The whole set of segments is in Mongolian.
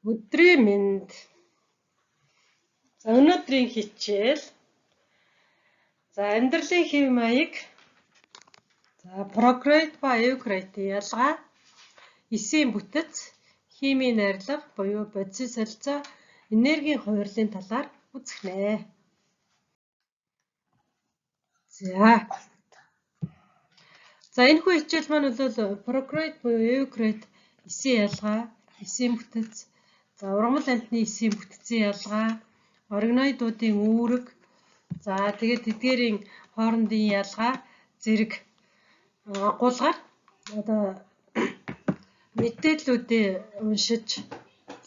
Өдрийн мэнд. За өнөөдрийн хичээл. За амьдралын хэв маяг. За прокрейт ба эукрейтийн ялгаа. Эсийн бүтэц, химийн найрлага буюу бодисын солилцоо, энергийн хувирлын талаар үзэх нэ. За энэхүү хичээл маань бол прокрейт буюу эукрейт эсийн ялгаа, эсийн бүтэц, за ургамал амьтны эсийн бүтэцийн ялгаа, оргиноидуудын үүрэг, за тэгээд тэдгээрийн хоорондын ялгаа зэрэг агуулгаар одоо мэдээллүүдээ уншиж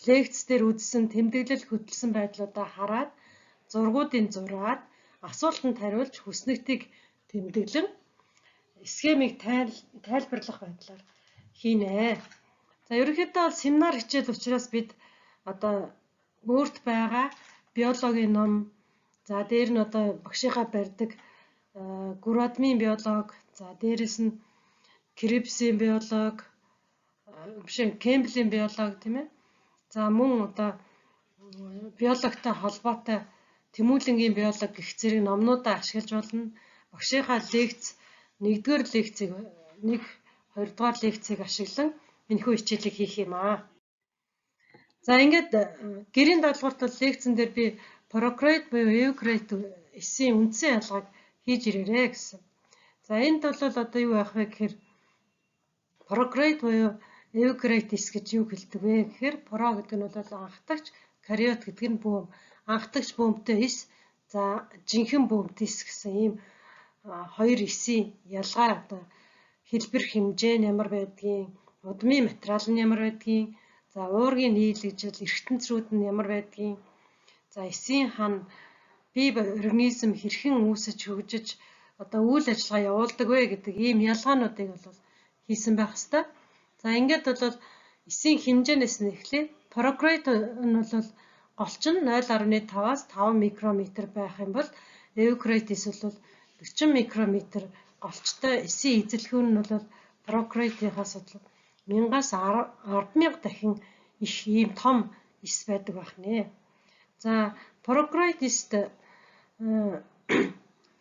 лекц дээр үзсэн тэмдэглэл хөтлөсөн байдлуудаа хараад зургуудыг зураад асуултанд хариулж хүснэгтийг тэмдэглэн схемийг тайлбарлах байдлаар хийнэ. За ерөнхийдөө бол семинар хичээл учраас бид одоо өөрт байгаа биологийн ном, за дээр нь одоо багшийнхаа барьдаг Гурвадмын биолог, за дээрэс нь Крибсийн биолог, Кемблийн биолог тийм ээ. За мөн одоо биологтой холбоотой Тэмүүлэнгийн биолог гэх зэрэг номнуудаа ашиглаж болно. Багшийнхаа лекц 1-р лекцийг 2-р лекцийг ашиглан энэхүү хичээлийг хийх юм аа. За ингээд гэрийн даалгаварт бол лекцэн дээр би прокрейт буюу эукрейт эсийн үндсэн ялгааг хийж ирээрэй гэсэн. За энд бол одоо юу байх вэ гэхээр прокрейт буюу эукрейт эс гэж юу хэлдэг вэ гэхээр про гэдэг нь бол анхдагч, кариот гэдэг нь бөөм. Анхдагч бөөмтэй эс, за жинхэнэ бөөмт эс гэсэн ийм хоёр эсийн ялгаа одоо хэлбэр хэмжээ нь ямар байдгийг, удмын материал нь ямар байдгийг, за уургийн нийлэгжил, эргэтэнцрүүд нь ямар байдгийг, за эсийн хан бие организм хэрхэн үүсэж хөгжиж одоо үйл ажиллагаа явуулдаг вэ гэдэг ийм ялгаануудыг бол хийсэн байх ёстой. За ингээд бол эсийн хэмжээнээс нь эхлэе. Прокрейт нь бол голчин 0.5-аас 5 микрометр байх юм бол эукрейтис бол 40 микрометр голчтой эсийн эзэлхүүн нь бол прокрейтийнхаас 1000-аас 10,000 дахин их ийм том эс байдаг байх нэ. За прокрейтист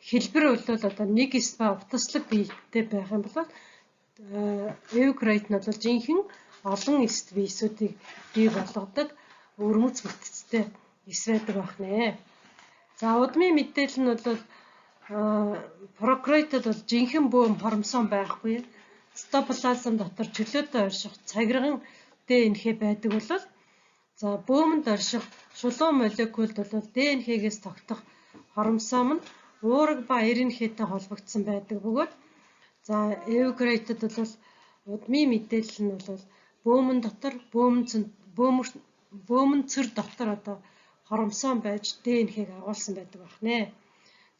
хэлбэр бол одоо нэг эс ба утаслаг биетэй байх юм бол эукрейт нь бол жинхэнэ олон эст биесүүдийг бий болгодог өрмөц бүтцтэй эс байдаг байх нэ. За удмын мэдээлэл нь бол прокрейтод бол жинхэнэ бөөм хоромсон байхгүй. Цитоплазм дотор чөлөөтэй орших цагирган ДНХ байдаг бол за бөөмөнд орших шулуун молекулд бол ДНХ-гээс тогтох хоромсоом нь уурэг ба РНХ-тэй холбогдсон байдаг бөгөөд за эукрейтод бол удмын мэдээлэл нь бол бөөмөн дотор бөөмөн цөр дотор одоо хоромсоом байж ДНХ-г агуулсан байдаг байх нэ.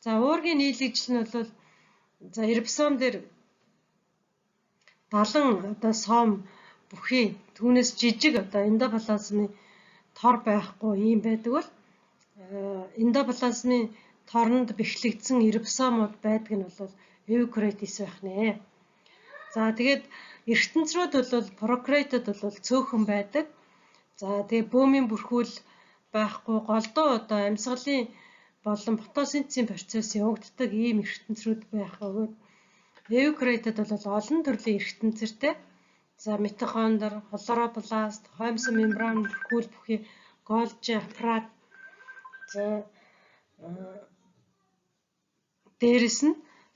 За уургийн нийлэгжил нь бол за рибосом дээр 70 одоо сом бүхий түүнээс жижиг одоо эндоплазмын тор байхгүй юм байдаг бол эндоплазмын торнд бэхлэгдсэн рибосомууд байдаг нь бол эукрейтис байх нэ. За тэгээд эргэтэнцрүүд бол прокрейтод бол цөөхөн байдаг. За тэгээд бөөмийн бүрхүүл байхгүй голдуу одоо амьсгалын болон фотосинтезийн процесс явагддаг ийм эргэтэнцрүүд байх бөгөөд эукрейтод бол олон төрлийн эргэтэнцэртэй за митохондри, хлоропласт, хоймсон мембран бүрхүүл бүхий голжи аппарат за дээрэс нь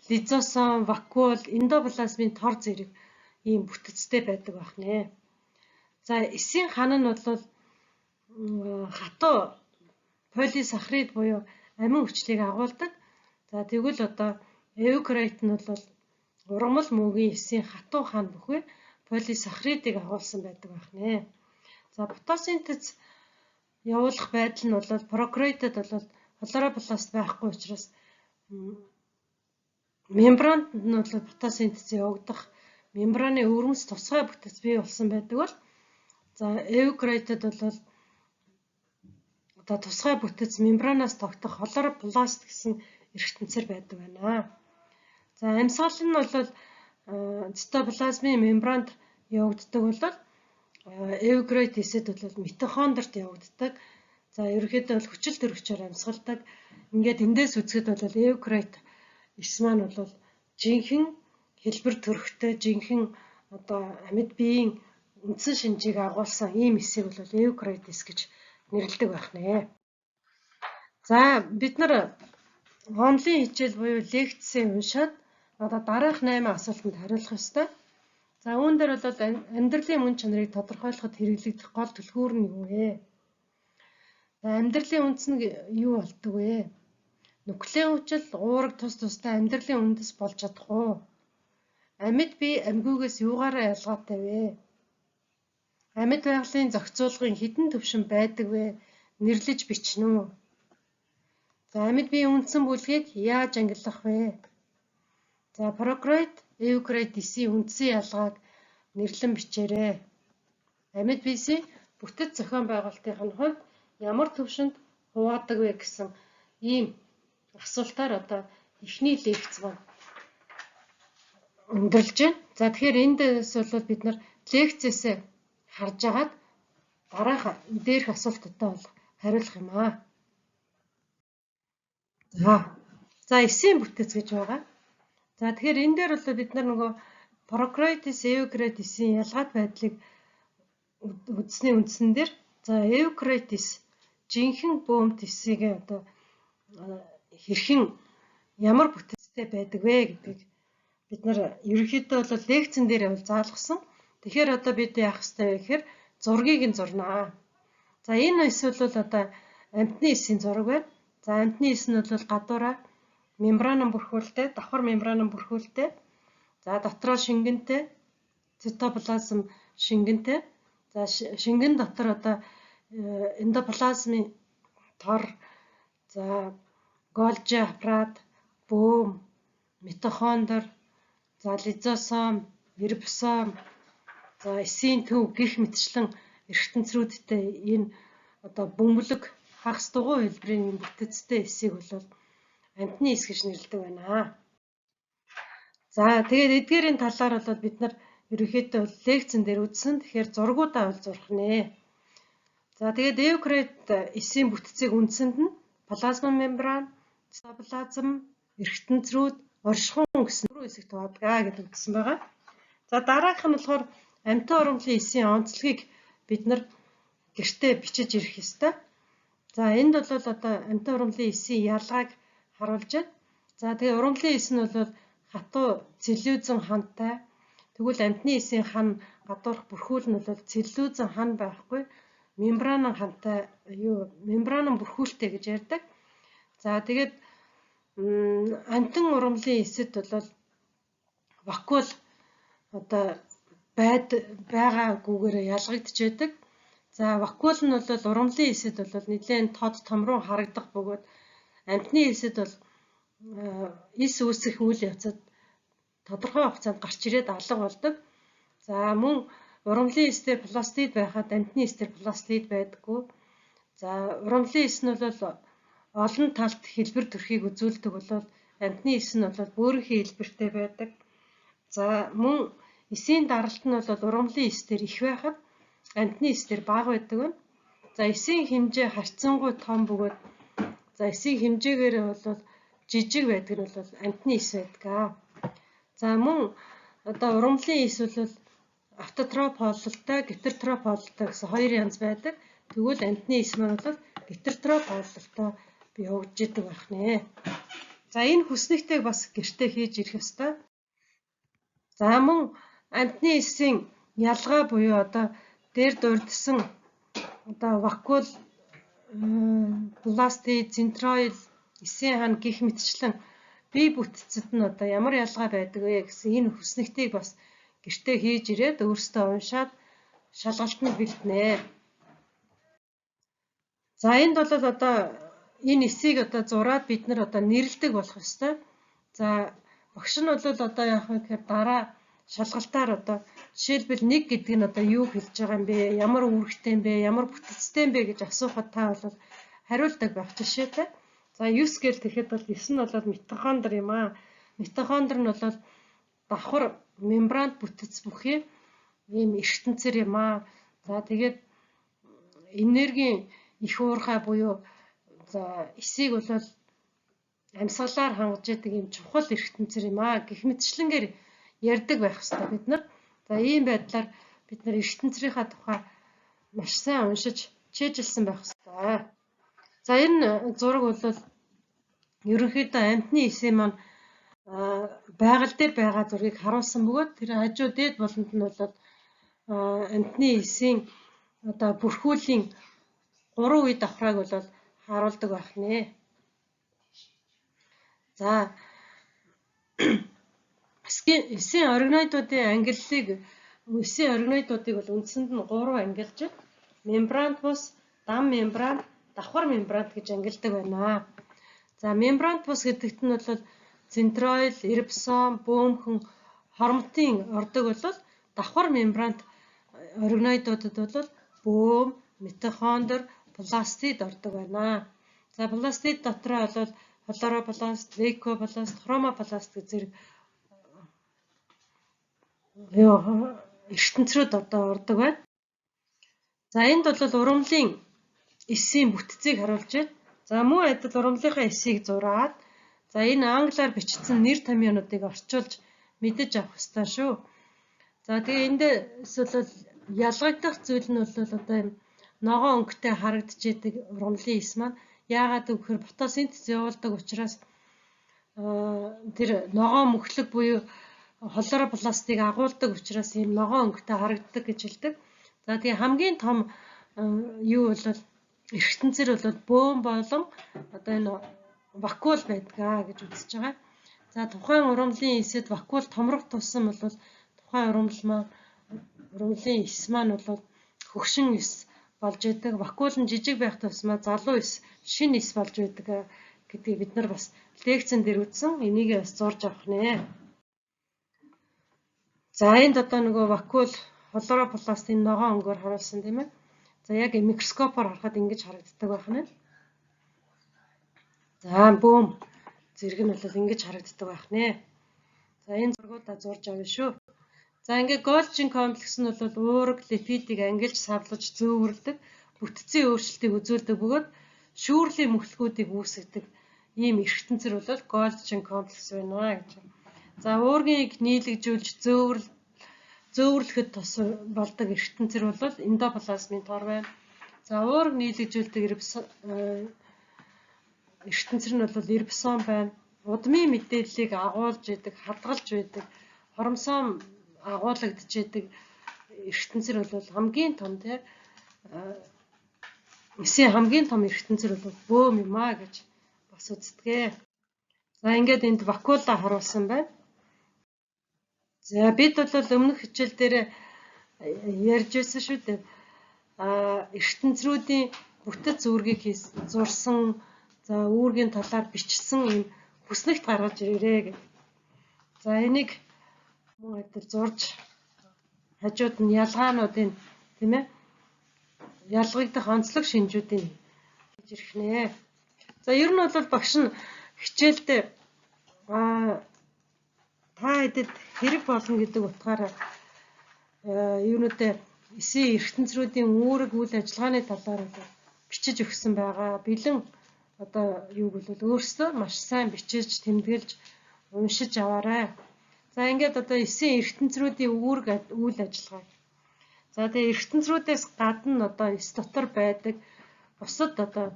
лизосом, вакуол, эндоплазмын тор зэрэг ийм бүтэцтэй байдаг байх нэ. За эсийн хан нь бол хатуу полисахарид буюу амин хүчлийг агуулдаг. За тэгвэл одоо эукрейт нь бол ургамал мөгийн эсийн хатуу хан бүхий полисахаридыг агуулсан байдаг байх нэ. За фотосинтез явуулах байдал нь бол прокрейтод бол хлоропласт байхгүй учраас мембранд нь бол фотосинтез явагдах мембраны өрмөц тусгай бүтэц бий болсон байдаг бол за эукрейтод бол одоо тусгай бүтэц мембранаас тогтох хлоропласт гэсэн эргэтэнцэр байдаг байна. За амьсгал нь бол цитоплазмын мембранд явагддаг бол эвкарит эсэд бол митохондрт явагддаг. За ерөнхийдөө бол хүчил төрөгчөөр амьсгалдаг. Ингээд эндээс үзэхэд бол эвкарит эс маань бол жинхэнэ хэлбэр төрхтэй жинхэнэ одоо амьд биеийн үндсэн шинжийг агуулсан ийм эсийг бол эвкарит эс гэж нэрлэдэг байх нэ. За бид нар онлайн хичээл буюу лекцээ уншаад одоо дараах 8 асуултанд хариулах ёстой. За үүн дээр бол амьдралын мөн чанарыг тодорхойлоход хэрэглэгдэх гол түлхүүр нь юу вэ? За амьдралын үндэс нь юу болдог вэ? Нүклийн хүчил уураг тус тустай амьдралын үндэс болж чадах уу? Амьд бие амьгүйгээс юугаараа ялгаатай вэ? Амьд байгалийн зохицуулгын хэдэн төвшин байдаг вэ? Нэрлэж бичнэ үү? За амьд биеийн үндсэн бүлгийг яаж ангиллах вэ? За прокарит, эвкарит эсийн үндсэн ялгааг нэрлэн бичээрэй. Амьд биесийн бүтэц зохион байгуулалтын хувьд ямар төвшөнд хуваадаг вэ гэсэн ийм асуултаар одоо эхний лекц маань өндөрлж байна. За тэгэхээр эндээс бол бид нар лекцээсээ харж агаад дараах дээрх асуултуудаа бол хариулах юм аа. За эсийн бүтэц гэж байгаа. За тэгэхээр энэ дээр бол бид нар нөгөө прокаритис, эвкаритисийн ялгаад байдлыг үзсний үндсэн дээр за эвкаритис жинхэнэ бөөмт эсийг одоо хэрхэн ямар бүтэцтэй байдаг вэ гэдгийг бид нар ерөнхийдөө бол лекцэн дээр бол заалгасан. Тэгэхээр одоо бид яах ёстой вэ гэхээр зургийг нь зурнаа. За энэ эс бол одоо амьтны эсийн зураг байна. За амьтны эс нь бол гадуураа мембранын бүрхүүлтэй, давхар мембранын бүрхүүлтэй. За дотроо шингэнтэй, цитоплазм шингэнтэй. За шингэн дотор одоо эндоплазмын тор, за Голжи аппарат, бөөм, митохондри, за лизосом, рибосом, за эсийн төв гих мэтчлэн эргэтэнцрүүдтэй энэ одоо бөмбөлөг хагас дугуй хэлбэрийн бүтэцтэй эсийг бол амьтны эс гэж нэрлэдэг байна. За тэгээд эдгээрийн талаар бол бид нар ерөнхийдөө лекцэн дээр үзсэн. Тэгэхээр зургуудаа бол зурх нэ. За тэгээд эвкарит эсийн бүтцийг үндсэнд нь плазма мембран, цитоплазм, эргэтэнцрүүд, оршихуун гэсэн дөрвөн хэсэгт хувадаг гэдэг үзсэн байгаа. За дараах нь болохоор амьтан урамлын эсийн онцлогийг бид нар гэртээ бичиж ирэх ёстой. За энд бол одоо амьтан урамлын эсийн ялгааг харуулж байна. За тэгээ урамлын эс нь бол хатуу целлюлозын хантай. Тэгвэл амьтны эсийн хан гадуурх бүрхүүл нь бол целлюлозын хан байхгүй, мембранын хантай мембранын бүрхүүлтэй гэж ярьдаг. За тэгээд амьтан урамлын эсэд бол вакуул одоо байгаагүйгээр ялгагдж байдаг. За вакуул нь бол урамлын эсэд бол нэлээд тод томруу харагдах бөгөөд амьтны эсэд бол эс үүсэх үйл явцад тодорхой хугацаанд гарч ирээд алга болдог. За мөн урамлын эс дээр пластид байхад амьтны эс дээр пластид байдаггүй. За урамлын эс нь бол олон талт хэлбэр төрхийг үзүүлдэг болол амьтны эс нь бол бөөрийнхээ хэлбэртэй байдаг. За мөн эсийн даралт нь бол урамлын эс дээр их байхад амьтны эс дээр бага байдаг байна. За эсийн хэмжээ харьцангуй том бөгөөд за эсийн хэмжээгээр бол жижиг байдаг нь бол амьтны эс байдаг. За мөн одоо урамлын эс бол автотроп хооллолтой, гетертроп хооллолтой гэсэн хоёр янз байдаг. Тэгвэл амьтны эс маань бол гетертроп хооллолтой явагдж идэг байх нэ. За энэ хүснэгтэйг бас гэртээ хийж ирэх ёстой. За мөн амьтны эсийн ялгаа буюу одоо дээр дурдсан одоо вакуул, пластид, центроид, эсийн хан гих мэтчлэн бие бүтцэд нь одоо ямар ялгаа байдаг вэ гэсэн энэ хүснэгтийг бас гэртээ хийж ирээд өөрсдөө уншаад шалгалтанд бэлтнэ. За энд бол одоо энэ эсийг одоо зураад бид нар одоо нэрлэдэг болох ёстой. За багш нь бол одоо яах вэ гэхээр дараа шалгалтаар одоо жишээлбэл 1 гэдэг нь одоо юу хэлж байгаа юм бэ? Ямар үүрэгтэй юм бэ? Ямар бүтэцтэй юм бэ гэж асуухад та бол хариулдаг байх жишээтэй. За 9 гэж тэгэхэд бол 9 нь бол митохондри юм аа. Митохондри нь бол давхар мембранд бүтэц бүхий ийм эргэтэнцэр юм аа. За тэгээд энергийн их уурхай буюу за эсийг бол амьсгалаар хангаж яадаг юм чухал ертөнцөр юм аа гэх мэтчлэнгээр ярьдаг байх хэрэгтэй бид нар. За ийм байдлаар бид нар ертөнцийнхаа тухай маш сайн уншиж чийжилсэн байх хэрэгтэй. За энэ зураг бол ерөнхийдөө амьтны эсийн маань байгаль дээр байгаа зургийг харуулсан бөгөөд тэр хажуу дээд болонд нь бол амьтны эсийн одоо бүрхүүлийн 3 үе давхрайг бол харуулдаг байх нэ. За эсийн оргиноидуудын ангиллыг бол үндсэнд нь 3 ангилж мембран бус, дан мембран, давхар мембран гэж ангилдаг байна. За мембран бус гэдэгт нь бол центроил, рибосом, бөмбөн, хормтын ордог бол давхар мембрант оргиноидуудад бол бөөм, митохондри, пластид ордог байна. За пластид дотроо бол хлоропласт, лейкопласт, хромопласт гэх зэрэг ертөнцрүүд одоо ордог байна. За энд бол урамлын эсийн бүтцийг харуулж байна. За мөн адил урамлынхаа эсийг зураад за энэ англиар бичсэн нэр томьёонуудыг орчуулж мэдэж авах ёстой шүү. За тэгээ эндээс бол ялгагдах зүйл нь бол одоо юм ногоон өнгөтэй харагдж идэг урамлын эс маань яагаад гэвэл фотосинтез явуулдаг учраас тэр ногоон мөхлөг буюу хлоропластыг агуулдаг учраас ийм ногоон өнгөтэй харагддаг гэж хэлдэг. За тэгээ хамгийн том юу бол ертөнцөр бол бөөм болон одоо энэ вакуул байдгаа гэж үзэж байгаа. За тухайн урамлын эсэд вакуул томрох тусам бол тухайн урамлын эс маань бол хөгшин эс болж идэг. Вакуул нь жижиг байх тусмаа залуу эс, шинэ эс болж байдаг гэдгийг бид нар бас лекцэн дээр үзсэн. Энийг бас зурж авах нэ. За энд одоо нөгөө вакуул хлоропластын ногоон өнгөөр харуулсан тийм ээ. За яг микроскопоор харахад ингэж харагддаг байх нь. За бөөм зэрэг нь бол ингэж харагддаг байх нэ. За энэ зургуудаа зурж авъя шүү. За ингээд Golgi комплекс нь бол уурэг, липидийг ангилж савлаж зөөвөрлөдөг, бүтцийн өөрчлөлтийг үзүүлдэг бөгөөд шүүрлийн мөхлгүүдийг үүсгэдэг ийм ертөнцөр бол Golgi комплекс байна гэж. За уургийг нийлэгжүүлж зөөвөрлөхөд тус болдог ертөнцөр бол эндоплазмын тор байна. За уурэг нийлэгжүүлдэг ертөнцөр нь бол рибосом байна. Удмын мэдээллийг агуулж идэг, хадгалж байдаг, хоромсоом агуулгадж идэг ертөнцөр бол хамгийн том тийм эсийн хамгийн том ертөнцөр бол бөөм юм аа гэж бас үздэг. За ингээд энд вакуула харуулсан байна. За бид бол өмнөх хичээл дээр ярьж байсан шүү дээ. Ертөнцрүүдийн бүтэц үүргийг зурсан, за үүргийн талаар бичсэн юм хүснэгт гаргаж ирээрээ гэх. За энийг мөн адил зурж хажууд нь ялгаануудын тийм ээ ялгагдах онцлог шинжүүдийн хийж ирэх нэ. За ер нь бол багш нь хичээлд та хэдэд хэрэг болно гэдэг утгаараа юунуудаа эсийн ертөнцрүүдийн үүрэг үйл ажиллагааны талаар бичиж өгсөн байгаа. Бэлэн одоо юуг бол өөрсдөө маш сайн бичиж тэмдэглэж уншиж аваарай. За ингээд одоо эсийн ертөнцрүүдийн үүрэг үйл ажиллагаа. За тэгээ ертөнцрүүдээс гадна одоо эс дотор байдаг бусад одоо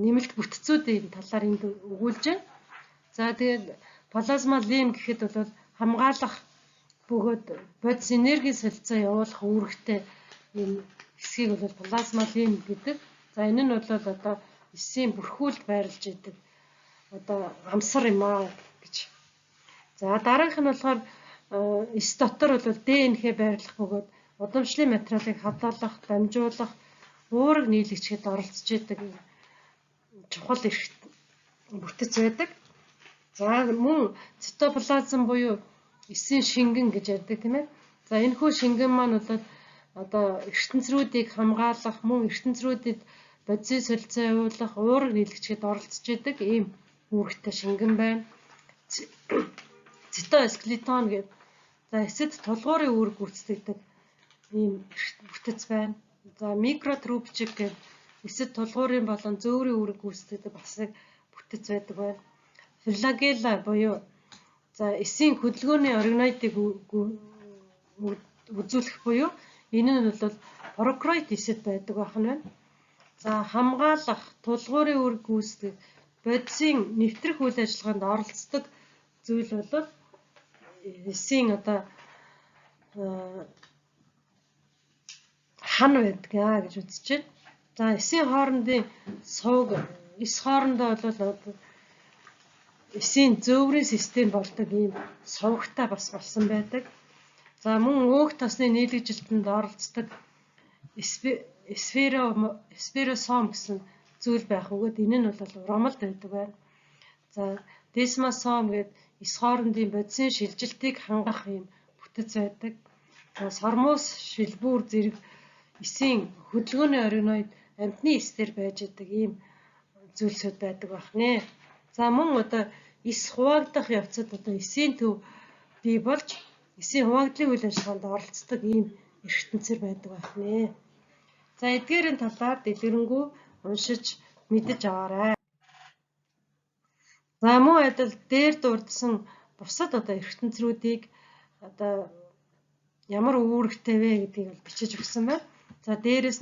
нэмэлт бүтцүүдийн талаар энд өгүүлж байна. За тэгээд плазмалин гэхэд бол хамгаалах бөгөөд бодис энерги солилцоо явуулах үүрэгтэй юм хэсгийг бол плазмалин гэдэг. За энэ нь бол одоо эсийн бүрхүүлд байрлаж идэг одоо амсар юм аа гэж. За дараагийнх нь болохоор эс дотор бол ДНХ байрлах бөгөөд удамшлын материалыг хадгалах, дамжуулах, уурэг нийлэгчэд оролцож идэг чухал бүтэц байдаг. За мөн цитоплазм буюу эсийн шингэн гэж ярьдаг тийм ээ. За энэхүү шингэн маань бол одоо ертөнцрүүдийг хамгаалах, мөн ертөнцрүүдэд бодисын солилцоо явуулах, уурэг нийлэгчэд оролцож идэг ийм үүрэгтэй шингэн байна. Цитоскелетон гэдэг. За эсэд тулгуурын үүрэг гүйцэтгэдэг ийм бүтэц байна. За микротрубчик гэдэг эсэд тулгуурын болон зөөврийн үүрэг гүйцэтгэдэг бас нэг бүтэц байдаг байна. Флагелла буюу за эсийн хөдөлгөөний оргиноидыг үзүүлэх буюу энэ нь бол прокроид эсэд байдаг байна. За хамгаалах тулгуурын үүрэг гүйцэтгэх бодисын нэвтрэх үйл ажиллагаанд оролцдог зүйл бол эсийн хан байдаг гэж үзэж байна. За эсийн хоорондын сувг эс хоорондоо бол эсийн зөөврийн систем болдог ийм сувгтай бас болсон байдаг. За мөн өөх тосны нийлэгжилтэнд оролцдог сферосом гэсэн зүйл байх бөгөөд энэ нь бол ургамалд байдаг байна. За десмосом гэдэг эс хоорондын бодисын шилжилтийг хангах ийм бүтэц байдаг. За сормоос шилбүүр зэрэг эсийн хөдөлгөөний оргиноид амьтны эсдэр байж идэг ийм зүйлсүүд байдаг байна. За мөн эс хуваагдах явцад эсийн төв бий болж эсийн хуваагдлын үйл ажиллагаанд оролцдог ийм ертөнцөр байдаг байна. За эдгээрийн талаар дэлгэрэнгүй уншиж мэдэж аваарай. За мөн адил дээр дурдсан бусад ертөнцрүүдийг ямар үүрэгтэй вэ гэдгийг бичиж өгсөн байна. За дээрэс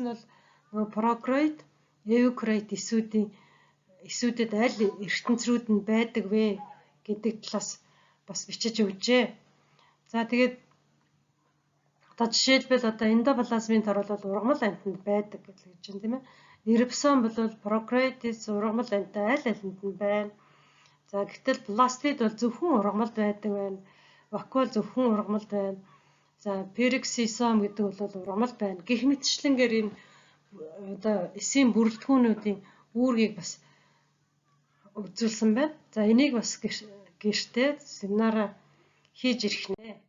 нь бол прокроид, эукроид эсүүдэд аль ертөнцрүүд нь байдаг вэ гэдэг талаас бас бичиж өгчээ. За тэгээд жишээлбэл эндоплазмын тор бол ургамал амьтанд байдаг гэж байна тийм ээ. Эрбсон бол прокроидис ургамал амьтан аль алинд нь байна. За гэтэл пластид бол зөвхөн ургамалд байдаг байна. Вакуол зөвхөн ургамалд байна. За пероксисом гэдэг бол ургамал байна. Гэх мэтчлэнгээр энэ эсийн бүрэлдэхүүнүүдийн үүргийг бас үзүүлсэн байна. За энийг бас гэртээ семинараа хийж ирэх нэ.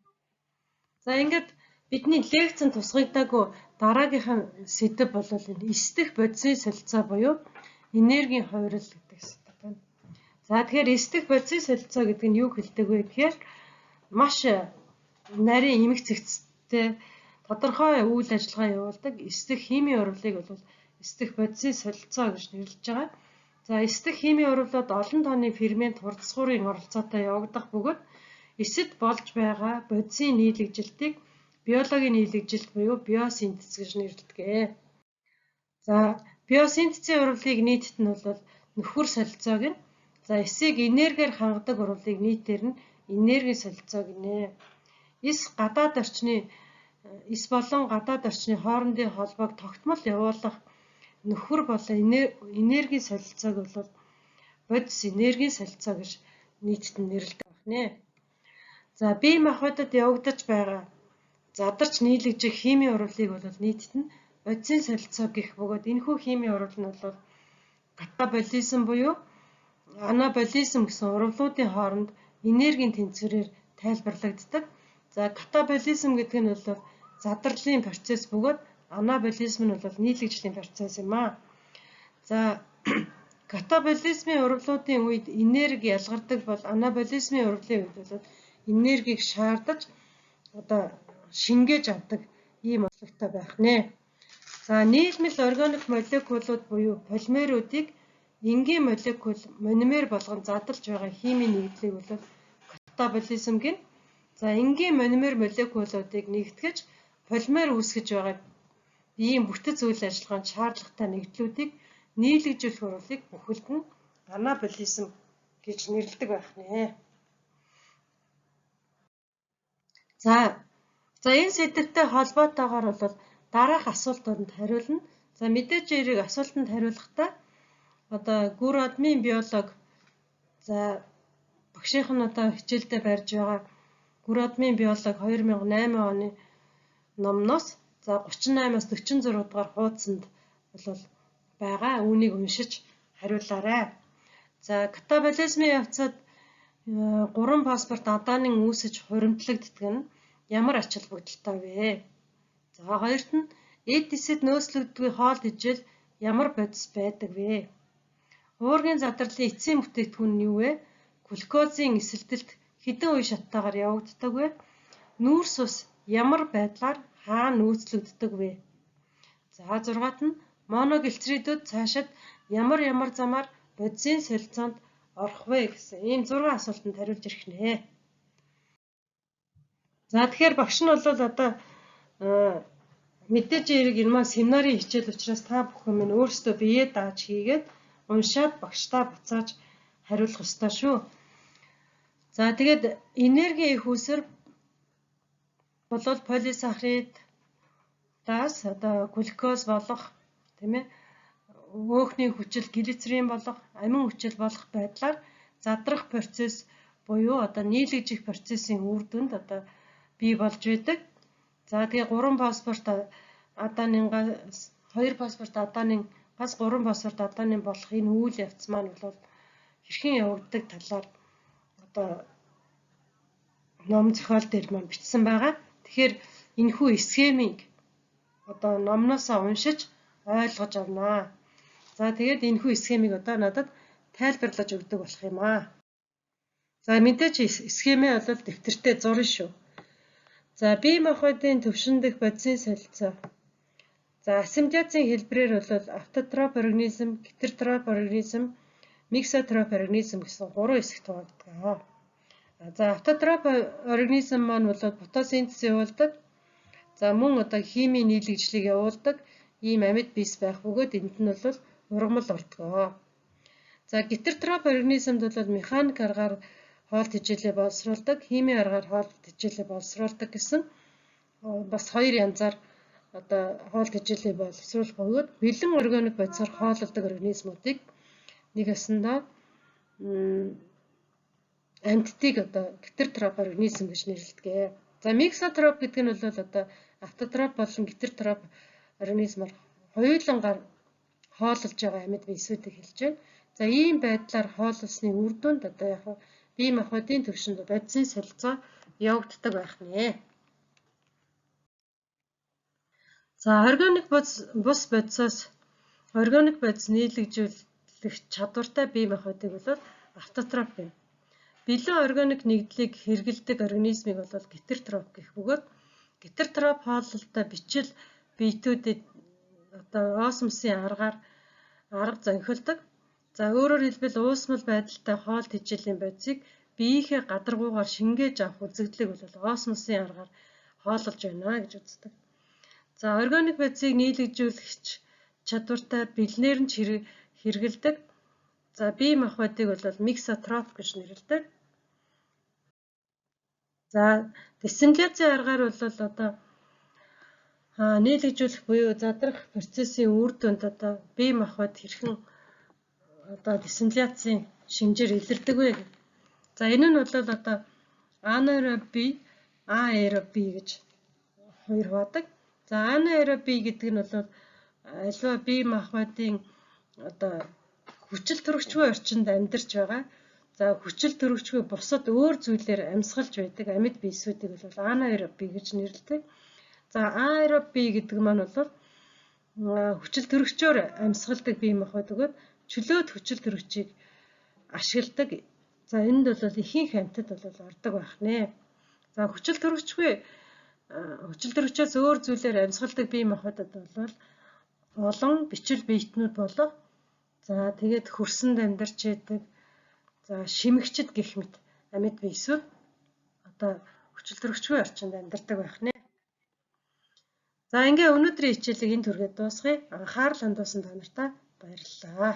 За ингээд бидний лекцэнд тусгагдаагүй дараагийнхан сэдэв бол энэ эсдэх бодисын солилцоо буюу энергийн хувирал гэдэг сэдэв байна. За тэгэхээр эсдэх бодисын солилцоо гэдэг нь юу хэлдэг вэ гэхээр маш нарийн эмх цэгцтэй тодорхой үйл ажиллагаа явуулдаг эсдэх химийн урвалыг бол эсдэх бодисын солилцоо гэж нэрлэж байгаа. За эсдэх химийн урвалууд олон тооны фермент хурдсгуурын оролцоотой явагдах бөгөөд эсэд болж байгаа бодисын нийлэгжилтийг биологийн нийлэгжилт буюу биосинтез гэж нэрлэдэг. За биосинтезийн урвалыг нийтэд нь бол нөхөр солилцоо гэнэ. За эсийг энергиэр хангадаг урвалыг нийтээр нь энергийн солилцоо гинэ. Эс болон гадаад орчны хоорондын холбоог тогтмол явуулах нөхөр болон энергийн солилцоог бол бодис энергийн солилцоо гэж нийтэд нь нэрлэдэг байна. За бие махбодод явагдаж байгаа задарч нийлэгжих химийн урвалыг бол нийтэд нь бодисын солилцоо гэх бөгөөд энэхүү химийн урвал нь бол катаболизм буюу анаболизм гэсэн урвалуудын хооронд энергийн тэнцвэрээр тайлбарлагддаг. За катаболизм гэдэг нь бол задарлын процесс бөгөөд анаболизм нь бол нийлэгжлийн процесс юм аа. За катаболизмын урвалуудын үед энерги ялгардаг бол анаболизмын урвалын үед бол энергийг шаардаж шингээж авдаг ийм онцлогтой байх нэ. За нийлмэл органик молекулууд буюу полимеруудыг энгийн молекул мономер болгон задарч байгаа химийн нэгдлийг бол катаболизм гэнэ. За энгийн мономер молекулуудыг нэгтгэж полимер үүсгэж байгаа ийм бүтэц үйл ажиллагаанд шаардлагатай нэгдлүүдийг нийлэгжүүлэх урвалыг бүхэлд нь анаболизм гэж нэрлэдэг байх нэ. За энэ сэдвтэй холбоотойгоор бол дараах асуултанд хариулна. За мэдээж эрэг асуултанд хариулахдаа гүр адмын биолог за багшийнх нь хичээлдээ барьж байгаа гүр адмын биолог 2008 оны номноос за 38-аас 46 дугаар хуудсанд бол байгаа. Үүнийг уншиж хариулаарай. За катаболизмын явцад 3 фосфорт адаанин үүсэж хуримтлагддаг нь ямар ач холбогдолтой вэ? За хоёрт нь эд эсэд нөөцлөгддгүй хоол ижил ямар бодис байдаг вэ? Уургийн задарлын эцсийн бүтээгдэхүүн нь юу вэ? Глюкозын эсэлтэлд хэдэн үе шаттайгаар явагддаг вэ? Нүүрс ус ямар байдлаар хаана нөөцлөгддөг вэ? За 6-т нь моноглицеридүүд цаашид ямар замаар бодисын солилцоонд орох вэ гэсэн ийм 6 асуултанд хариулж ирэх нэ. За тэгэхээр багш нь бол одоо мэдээж эрэг энэ маань семинарын хичээл учраас та бүхэн минь өөрсдөө биеэ дааж хийгээд уншаад багштаа буцааж хариулах ёстой шүү. За тэгээд энерги их үсэр болол полисахаридаас одоо глюкоз болох тийм ээ өөхний хүчил глицерин болох амин хүчил болох байдлаар задрах процесс буюу одоо нийлэгжих процессын үр дүнд одоо бий болж байдаг. За тэгээ 3 фосфорт аданингаас 2 фосфорт аданингаас 3 фосфорт аданин болох энэ үйл явц маань бол хэрхэн явагддаг талаар одоо ном зохиол дээр маань бичсэн байгаа. Тэгэхээр энэхүү схемийг одоо номноосоо уншиж ойлгож авнаа. За тэгээд энэхүү схемийг одоо надад тайлбарлаж өгдөг болох юм аа. За мэдээж схемээ бол дэвтэртээ зурна шүү. За бие махбодын төвшин дэх бодисын солилцоо. За ассимиляцийн хэлбэрээр бол автотроф организм, гетертроф организм, миксотроф организм гэсэн 3 хэсэгт хуваагддаг. За автотроф организм маань бол фотосинтез явуулдаг. За мөн одоо химийн нийлэгжлийг явуулдаг ийм амьд бис байх бөгөөд энд нь бол ургамал ордог. За гетертроф организмд бол механик аргаар хоол тэжээлээ боловсруулдаг, химийн аргаар хоол тэжээлээ боловсруулдаг гэсэн бас 2 янзаар одоо хоол тэжээлээ боловсруулах бөгөөд бэлэн органик бодисоор хооллолдог организмуудыг нэг ясандаа амьтдыг одоо гетертроф организм гэж нэрлэдэг. За миксотроф гэдэг нь бол одоо автотроф болон гетертроф организмаар хоёулангаар хооллож байгаа амьд биесүүдийг хэлж байна. За ийм байдлаар хооллосны үр дүнд одоо яг бие махбодын төвшөнд бодисын солилцоо явагддаг байх нэ. За органик бус бодисоос органик бодис нийлэгжүүлэх чадвартай бие махбодыг бол автотроф гэнэ. Бэлэн органик нэгдлийг хэрэглэдэг организмыг бол гетертроф гэх бөгөөд гетертроф хооллолтой бичил биетүүдэд одоо осмосын арга зонхилдог. За өөрөөр хэлбэл уусмал байдалтай хоол тэжээлийн бодисыг биеийнхээ гадаргуугаар шингээж авах үзэгдлийг бол осмосын аргаар хооллож байна гэж үздэг. За органик бодисыг нийлэгжүүлэх чадвартай бэлнээр нь хэрэглэдэг. За бие махбодыг бол миксотроф гэж нэрлэдэг. За диссимиляцийн аргаар бол одоо нийлэгжүүлэх буюу задрах процессын үр дүнд одоо бие махбод хэрхэн одоо диссимиляцийн шинжээр илэрдэг вэ? За энэ нь бол одоо анаэроби, аэроби гэж хоёр хувадаг. За анаэроби гэдэг нь бол аливаа бие махбодын одоо хүчил төрөгчгүй орчинд амьдарч байгаа. За хүчил төрөгчгүй бусад өөр зүйлээр амьсгалж байдаг амьд биесүүдийг бол анаэроби гэж нэрлэдэг. За аэроби гэдэг маань бол хүчил төрөгчөөр амьсгалдаг бие махбод өгөөд чөлөөт хүчил төрөгчийг ашигладаг. За энд бол ихэнх амьтад бол ордог байх нэ. За хүчил төрөгчөөс өөр зүйлээр амьсгалдаг бие махбодод бол олон бичил биетнүүд болох. За тэгээд хөрсөнд амьдарч байдаг. За шимэгчд гэх мэт амьд биесүүд одоо хүчил төрөгчгүй орчинд амьдардаг байх нэ. За ингээ өнөөдрийн хичээлийг энэ түргээд дуусгая. Анхаарал хандуулсан та нартай баярлалаа.